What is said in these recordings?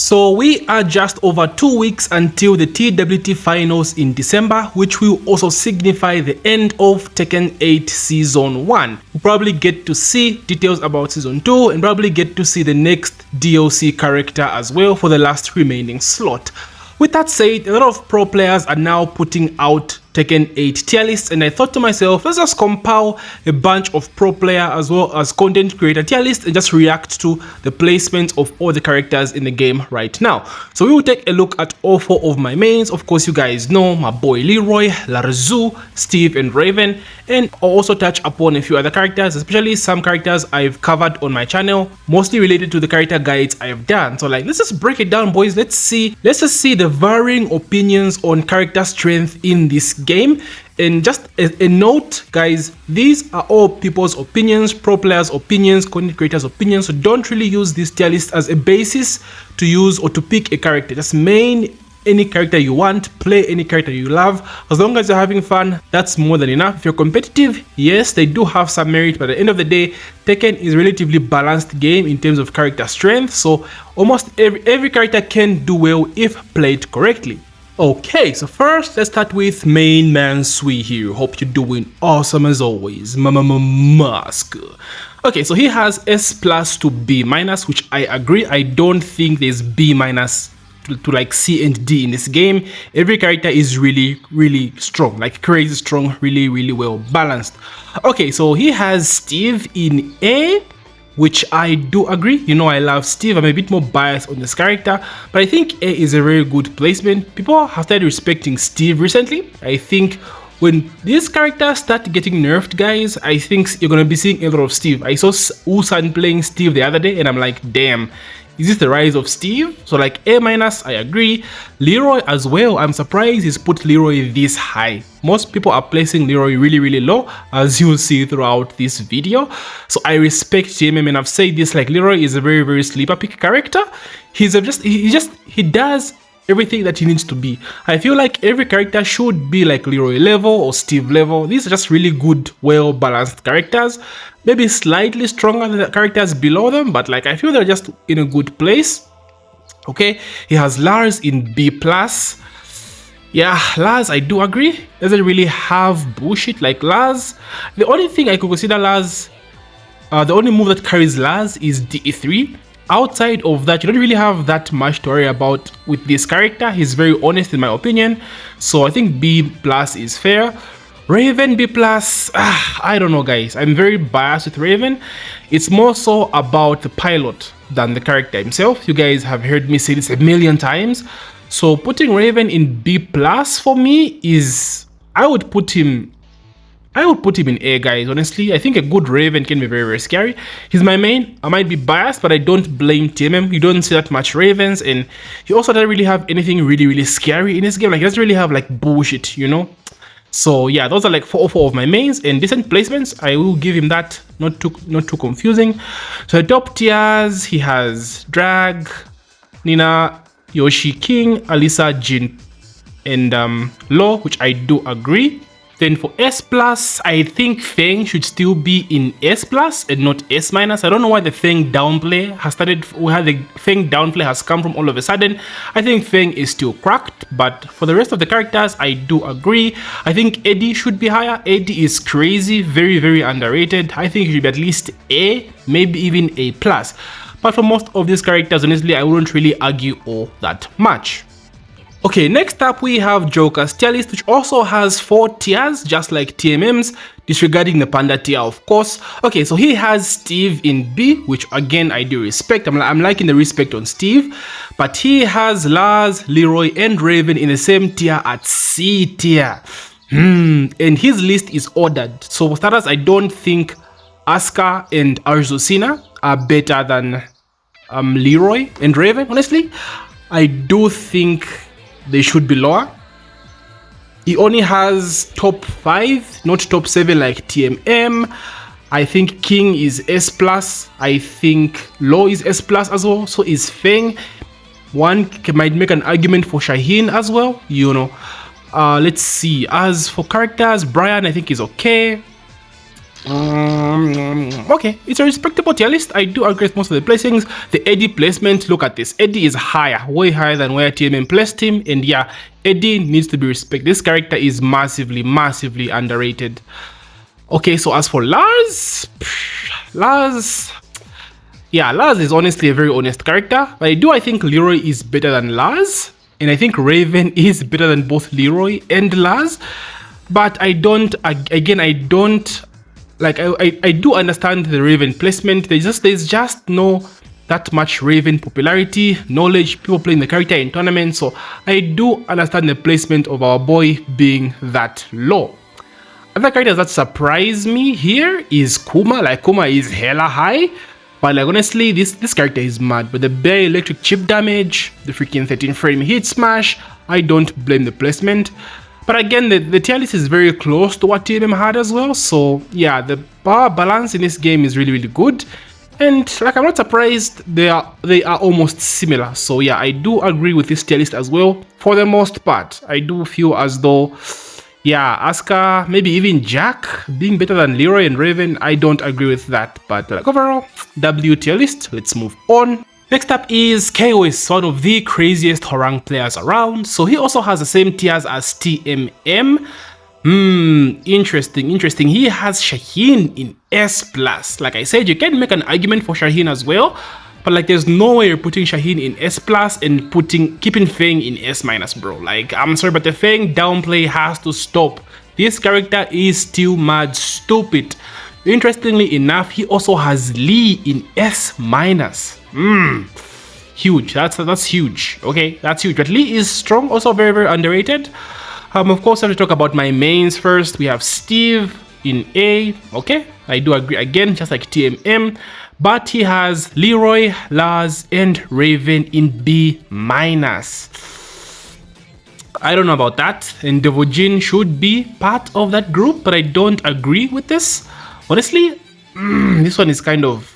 So we are just over 2 weeks until the TWT finals in December, which will also signify the end of Tekken 8 Season 1. We'll probably get to see details about Season 2 and probably get to see the next DLC character as well for the last remaining slot. With that said, a lot of pro players are now putting out Tekken 8 tier lists, and I thought to myself, let's just compile a bunch of pro player as well as content creator tier lists and just react to the placement of all the characters in the game right now. So we will take a look at all 4 of my mains. Of course, you guys know my boy Leroy, Larzu, Steve and Raven, and I'll also touch upon a few other characters, especially some characters I've covered on my channel, mostly related to the character guides I've done. So like, let's just break it down, boys. Let's just see the varying opinions on character strength in this game. And just a note, guys, these are all people's opinions, pro players' opinions, content creators' opinions, so don't really use this tier list as a basis to use or to pick a character. Just main any character you want, play any character you love. As long as you're having fun, that's more than enough. If you're competitive, yes, they do have some merit, but at the end of the day, Tekken is a relatively balanced game in terms of character strength, so almost every character can do well if played correctly. Okay, so first let's start with main man Sui here. Hope you're doing awesome as always. Mask. Okay, so he has S+ to B-, which I agree. I don't think there's B- to like C and D in this game. Every character is really strong, like crazy strong, really well balanced. Okay, so he has Steve in A, which I do agree. You know, I love Steve. I'm a bit more biased on this character, but I think A is a very good placement. People have started respecting Steve recently. I think when these characters start getting nerfed, guys, I think you're gonna be seeing a lot of Steve. I saw Usan playing Steve the other day and I'm like, damn, is this the rise of Steve? So like A-, I agree. Leroy as well, I'm surprised he's put Leroy this high. Most people are placing Leroy really low, as you'll see throughout this video. So I respect TMM, and I've said this, like Leroy is a very sleeper pick character. He does everything that he needs to be. I feel like every character should be like Leroy level or Steve level. These are just really good, well balanced characters. Maybe slightly stronger than the characters below them, but like I feel they're just in a good place. Okay, he has Lars in B+. Yeah, Lars, I do agree. Doesn't really have bullshit like Lars. The only thing I could consider Lars, the only move that carries Lars is DE3. Outside of that, you don't really have that much to worry about with this character. He's very honest in my opinion, so I think B+ is fair. Raven B+, I don't know, guys. I'm very biased with Raven. It's more so about the pilot than the character himself. You guys have heard me say this a million times. So putting Raven in B+ for me is, I would put him in A, guys. Honestly, I think a good Raven can be very scary. He's my main. I might be biased, but I don't blame TMM. You don't see that much Ravens, and he also doesn't really have anything really scary in this game. Like, he doesn't really have like bullshit, you know. So yeah, those are like 4 of my mains and decent placements. I will give him that. Not too confusing. So the top tiers, he has Drag, Nina, Yoshi, King, Alisa, Jin, and Law, which I do agree. Then for S+, I think Feng should still be in S+ and not S-. I don't know why the Feng downplay has started, where the Feng downplay has come from all of a sudden. I think Feng is still cracked, but for the rest of the characters, I do agree. I think Eddie should be higher. Eddie is crazy, very underrated. I think he should be at least A, maybe even A+. But for most of these characters, honestly, I wouldn't really argue all that much. Okay, next up we have Joka's tier list, which also has 4 tiers, just like TMM's, disregarding the Panda tier, of course. Okay, so he has Steve in B, which again I do respect. I'm liking the respect on Steve, but he has Lars, Leroy, and Raven in the same tier at C tier. And his list is ordered. So for starters, I don't think Asuka and Arzosina are better than Leroy and Raven. Honestly, I do think they should be lower. He only has top 5, not top 7 like TMM. I think King is S+. I think Law is S+ as well. So is Feng. One might make an argument for Shaheen as well, you know. Let's see. As for characters, Brian I think is okay. Okay, it's a respectable tier list. I do agree with most of the placings. The Eddie placement, look at this. Eddie is higher, way higher than where TMM placed him. And yeah, Eddie needs to be respected. This character is massively, massively underrated. Okay, so as for Lars, yeah, Lars is honestly a very honest character. But I think Leroy is better than Lars. And I think Raven is better than both Leroy and Lars. But I don't like, I do understand the Raven placement. There's just no that much Raven popularity, knowledge, people playing the character in tournaments. So I do understand the placement of our boy being that low. Other characters that surprise me here is Kuma. Like, Kuma is hella high. But like, honestly, this character is mad. But the bare electric chip damage, the freaking 13 frame hit smash, I don't blame the placement. But again, the tier list is very close to what TMM had as well. So yeah, the power balance in this game is really, really good. And like, I'm not surprised they are almost similar. So yeah, I do agree with this tier list as well. For the most part, I do feel as though, yeah, Asuka, maybe even Jack being better than Leroy and Raven, I don't agree with that. But like, overall, W tier list. Let's move on. Next up is KOS, one of the craziest Horang players around. So he also has the same tiers as TMM. Interesting. He has Shaheen in S+. Like I said, you can make an argument for Shaheen as well. But like, there's no way you're putting Shaheen in S+ and keeping Feng in S-, bro. Like, I'm sorry, but the Feng downplay has to stop. This character is still mad stupid. Interestingly enough, he also has Lee in S-. Huge. That's huge. Okay, that's huge. But Lee is strong, also very, very underrated. Of course, I have to talk about my mains first. We have Steve in A. Okay, I do agree again, just like TMM. But he has Leroy, Lars, and Raven in B-. I don't know about that. And Devojin should be part of that group, but I don't agree with this. Honestly, this one is kind of,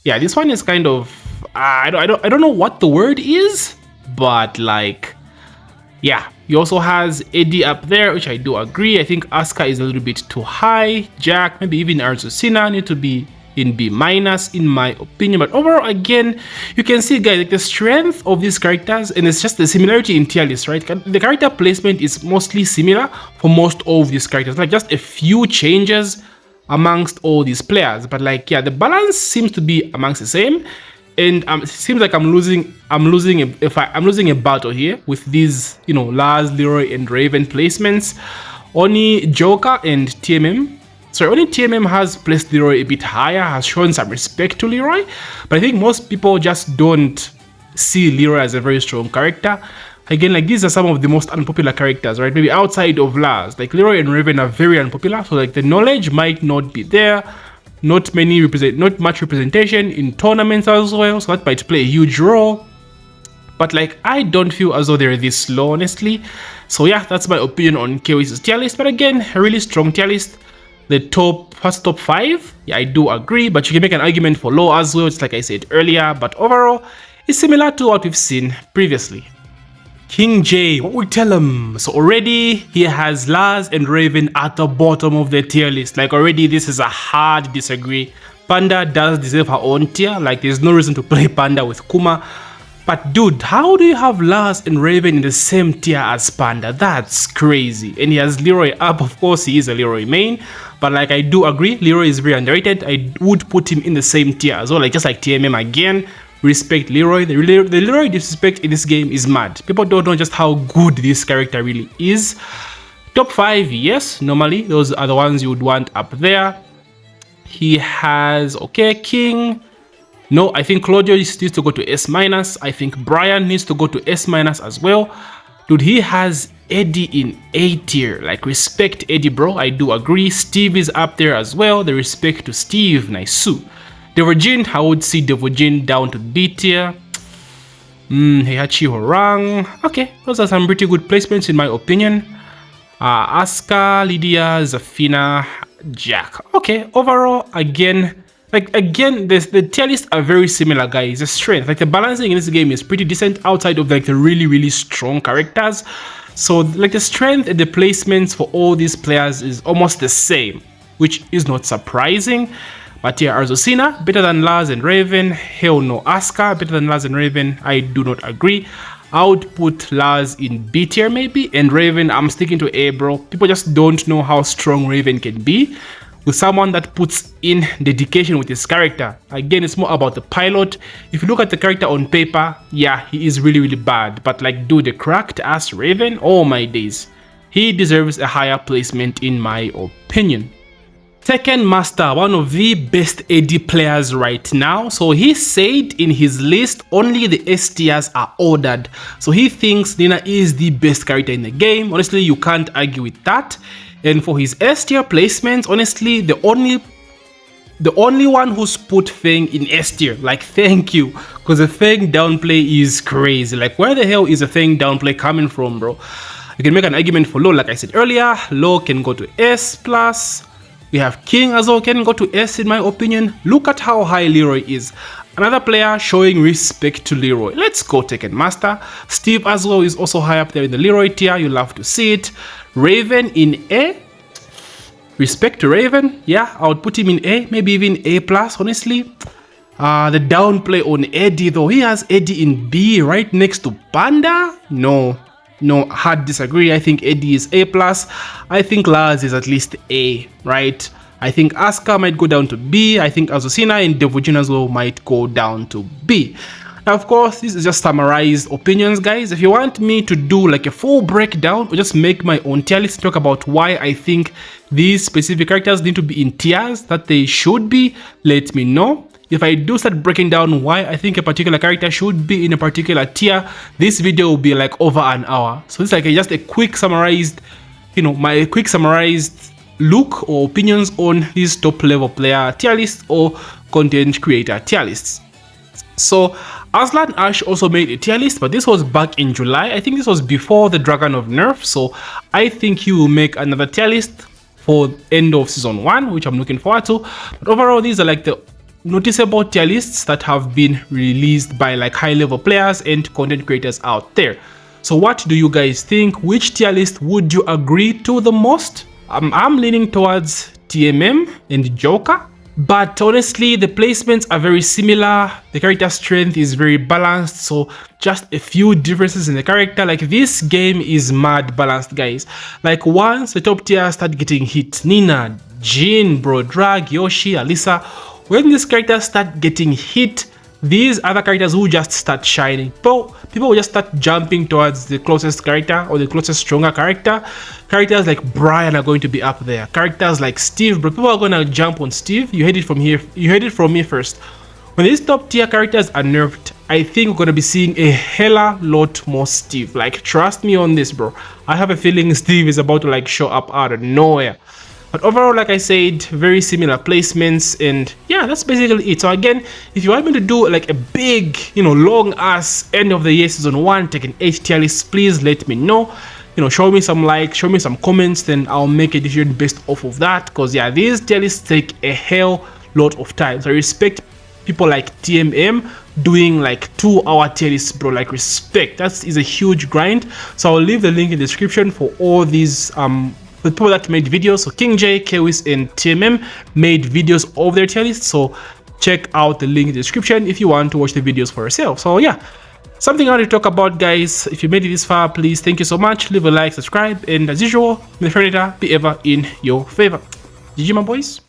yeah, this one is kind of, I don't know what the word is, but like, yeah. He also has Eddie up there, which I do agree. I think Asuka is a little bit too high. Jack, maybe even Arzusina need to be in B- in my opinion. But overall, again, you can see, guys, like the strength of these characters, and it's just the similarity in tier list, right? The character placement is mostly similar for most of these characters, like just a few changes amongst all these players. But like, yeah, the balance seems to be amongst the same. And it seems like I'm losing a battle here with these, you know, Lars, Leroy, and Raven placements. Only Joka and TMM. Sorry, only TMM has placed Leroy a bit higher, has shown some respect to Leroy. But I think most people just don't see Leroy as a very strong character. Again, like, these are some of the most unpopular characters, right? Maybe outside of Lars. Like, Leroy and Raven are very unpopular. So like, the knowledge might not be there. Not much representation in tournaments as well, so that might play a huge role. But like, I don't feel as though they're this low, honestly. So yeah, that's my opinion on KOS's tier list. But again, a really strong tier list. The top 5, yeah, I do agree, but you can make an argument for low as well, just like I said earlier. But overall, it's similar to what we've seen previously. Kingjae, what we tell him? So already he has Lars and Raven at the bottom of the tier list. Like, already this is a hard disagree. Panda does deserve her own tier. Like, there's no reason to play Panda with Kuma. But dude, how do you have Lars and Raven in the same tier as Panda? That's crazy. And he has Leroy up. Of course, he is a Leroy main. But like, I do agree, Leroy is very underrated. I would put him in the same tier as well. Like, just like TMM again. Respect Leroy. The Leroy disrespect in this game is mad. People don't know just how good this character really is. Top 5, yes, normally those are the ones you would want up there. He has, okay, King. No, I think Claudio needs to go to S-. I think Brian needs to go to S- as well. Dude, he has Eddie in A tier. Like, respect Eddie, bro. I do agree. Steve is up there as well. The respect to Steve. Nice. Devojin, I would see Devojin down to B tier. Heihachi Horang. Okay, those are some pretty good placements in my opinion. Asuka, Lydia, Zafina, Jack. Okay, overall, again, the tier lists are very similar, guys. The strength, like the balancing in this game is pretty decent outside of like the really, really strong characters. So like the strength and the placements for all these players is almost the same. which is not surprising. But yeah, Arzosina, better than Lars and Raven. Hell no. Asuka, better than Lars and Raven. I do not agree. I would put Lars in B tier maybe. And Raven, I'm sticking to A, bro. People just don't know how strong Raven can be. With someone that puts in dedication with his character. Again, it's more about the pilot. If you look at the character on paper, yeah, he is really, really bad. But like, dude, the cracked ass Raven, oh my days. He deserves a higher placement in my opinion. Tekken Master, one of the best AD players right now. So he said in his list only the S tiers are ordered. So he thinks Nina is the best character in the game. Honestly, you can't argue with that. And for his S tier placements, honestly, the only one who's put Feng in S tier. Like, thank you. Because the Feng downplay is crazy. Like, where the hell is the Feng downplay coming from, bro? You can make an argument for Low, like I said earlier. Low can go to S+. We have King as well, can go to S in my opinion. Look at how high Leroy is. Another player showing respect to Leroy. Let's go Tekken Master. Steve as well is also high up there in the Leroy tier. You love to see it. Raven in A. Respect to Raven. Yeah, I would put him in A. Maybe even A+, honestly. The downplay on Eddie though. He has Eddie in B right next to Panda. No, hard disagree. I think Eddie is A+. I think Lars is at least A, right? I think Asuka might go down to B. I think Azucena and Devojin as well might go down to B. Now, of course, this is just summarized opinions, guys. If you want me to do like a full breakdown or just make my own tier list, talk about why I think these specific characters need to be in tiers that they should be, let me know. If I do start breaking down why I think a particular character should be in a particular tier, this video will be like over an hour. So it's like just a quick summarized, my quick summarized look or opinions on these top level player tier lists or content creator tier lists. So Aslan Ash also made a tier list, but this was back in July. I think this was before the Dragon of Nerf. So I think he will make another tier list for end of season 1, which I'm looking forward to. But overall, these are like the noticeable tier lists that have been released by like high level players and content creators out there. So what do you guys think? Which tier list would you agree to the most? I'm leaning towards TMM and Joka, but honestly the placements are very similar. The character strength is very balanced, so just a few differences in the character. Like, this game is mad balanced, guys. Like, once the top tier start getting hit, Nina, Jin, bro, Drag, Yoshi, Alisa, when these characters start getting hit, these other characters will just start shining. People will just start jumping towards the closest character or the closest stronger character. Characters like Brian are going to be up there. Characters like Steve, bro, people are going to jump on Steve. You heard it from here. You heard it from me first. When these top tier characters are nerfed, I think we're going to be seeing a hella lot more Steve. Like, trust me on this, bro. I have a feeling Steve is about to like show up out of nowhere. But overall, like I said, very similar placements, and yeah, that's basically it. So again, if you want me to do like a big, long ass end of the year season 1 Tekken 8 tier list, please let me know. Show me some likes, show me some comments, then I'll make a decision based off of that. Because yeah, these tier lists take a hell lot of time. So I respect people like TMM doing like 2-hour tier lists, bro. Like, respect. That is a huge grind. So I'll leave the link in the description for all these the people that made videos. So Kingjae, Kewis, and TMM made videos of their tier list. So check out the link in the description if you want to watch the videos for yourself. So yeah, something I want to talk about, guys. If you made it this far, please, thank you so much. Leave a like, subscribe, and as usual, may the Predator be ever in your favor. GG, my boys.